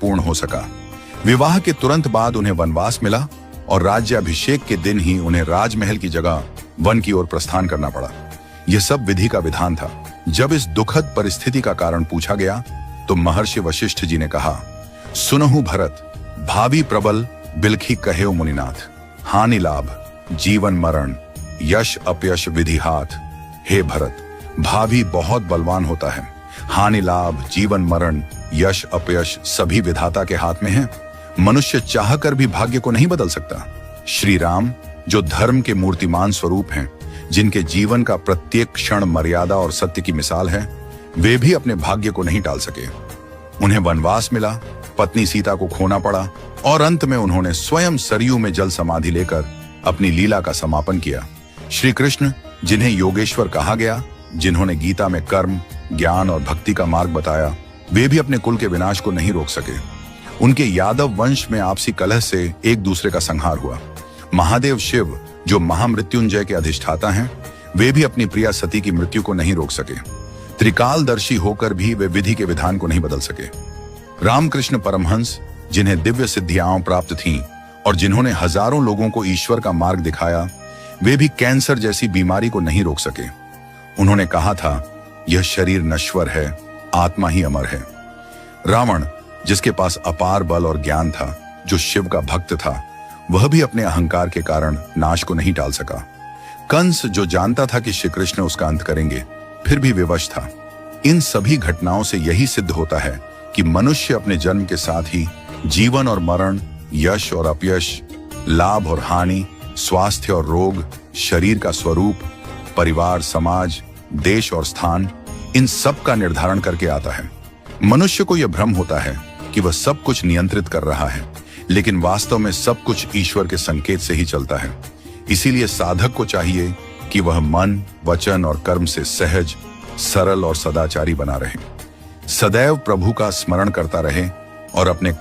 पूर्ण हो सका। विवाह के तुरंत बाद उन्हें वनवास मिला और राज्याभिषेक के दिन ही उन्हें राजमहल की जगह वन की ओर प्रस्थान करना पड़ा। यह सब विधि का विधान था। जब इस दुखद परिस्थिति का कारण पूछा गया तो महर्षि वशिष्ठ जी ने कहा, सुनहु भरत, भावी प्रबल बिलखी कहे मुनिनाथ, हानि लाभ जीवन मरण यश अपयश विधि हाथ। हे भरत, भावी बहुत बलवान होता है, हानि लाभ जीवन मरण यश अपयश सभी विधाता के हाथ में है। मनुष्य चाहकर भी भाग्य को नहीं बदल सकता। श्री राम जो धर्म के मूर्तिमान स्वरूप हैं, जिनके जीवन का प्रत्येक क्षण मर्यादा और सत्य की मिसाल है, वे भी अपने भाग्य को नहीं टाल सके। उन्हें वनवास मिला, पत्नी सीता को खोना पड़ा और अंत में उन्होंने स्वयं सरयू में जल समाधि लेकर अपनी लीला का समापन किया। श्री कृष्ण जिन्हें योगेश्वर कहा गया, जिन्होंने गीता में कर्म, ज्ञान और भक्ति का मार्ग बताया, वे भी अपने कुल के विनाश को नहीं रोक सके। उनके यादव वंश में आपसी कलह से एक दूसरे का संहार हुआ। महादेव शिव जो महामृत्युंजय के अधिष्ठाता हैं, वे भी अपनी प्रिया सती की मृत्यु को नहीं रोक सके। त्रिकालदर्शी होकर भी वे विधि के विधान को नहीं बदल सके। रामकृष्ण परमहंस जिन्हें दिव्य सिद्धियां प्राप्त थीं और जिन्होंने हजारों लोगों को ईश्वर का मार्ग दिखाया, वे भी कैंसर जैसी बीमारी को नहीं रोक सके। उन्होंने कहा था, यह शरीर नश्वर है, आत्मा ही अमर है। रावण जिसके पास अपार बल और ज्ञान था, जो शिव का भक्त था, वह भी अपने अहंकार के कारण नाश को नहीं टाल सका। कंस जो जानता था कि श्री कृष्ण उसका अंत करेंगे, फिर भी विवश था। इन सभी घटनाओं से यही सिद्ध होता है कि मनुष्य अपने जन्म के साथ ही जीवन और मरण, यश और अपयश, लाभ और हानि, स्वास्थ्य और रोग, शरीर का स्वरूप, परिवार, समाज, देश और स्थान, इन सब का निर्धारण करके आता है। मनुष्य को यह भ्रम होता है कि वह सब कुछ नियंत्रित कर रहा है, लेकिन वास्तव में सब कुछ ईश्वर के संकेत से ही चलता है। इसीलिए साधक को चाहिए कि वह मन, वचन और कर्म से सहज, सरल और सदाचारी बना रहे, सदैव प्रभु का स्मरण करता रहे और अपने